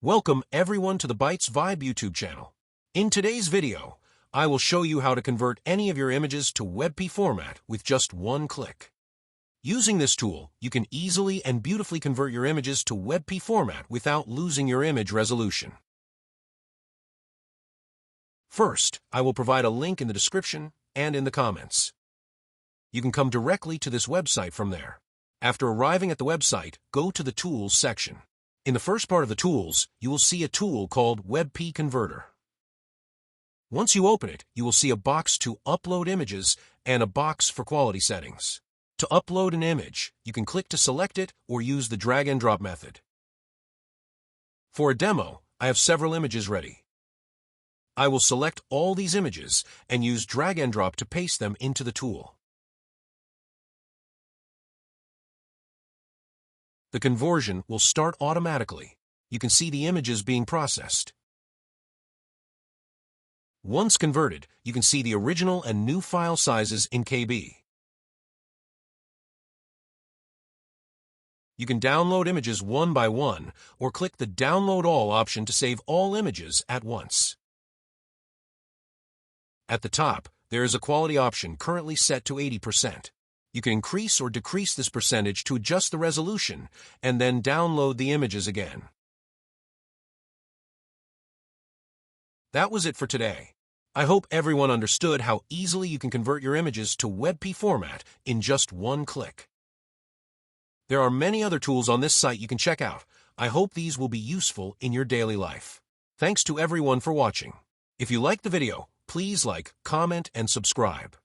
Welcome everyone to the Bytes Vibe YouTube channel. In today's video, I will show you how to convert any of your images to WebP format with just one click. Using this tool, you can easily and beautifully convert your images to WebP format without losing your image resolution. First, I will provide a link in the description and in the comments. You can come directly to this website from there. After arriving at the website, go to the Tools section. In the first part of the tools, you will see a tool called WebP Converter. Once you open it, you will see a box to upload images and a box for quality settings. To upload an image, you can click to select it or use the drag and drop method. For a demo, I have several images ready. I will select all these images and use drag and drop to paste them into the tool. The conversion will start automatically. You can see the images being processed. Once converted, you can see the original and new file sizes in KB. You can download images one by one, or click the Download All option to save all images at once. At the top, there is a quality option currently set to 80%. You can increase or decrease this percentage to adjust the resolution, and then download the images again. That was it for today. I hope everyone understood how easily you can convert your images to WebP format in just one click. There are many other tools on this site you can check out. I hope these will be useful in your daily life. Thanks to everyone for watching. If you liked the video, please like, comment, and subscribe.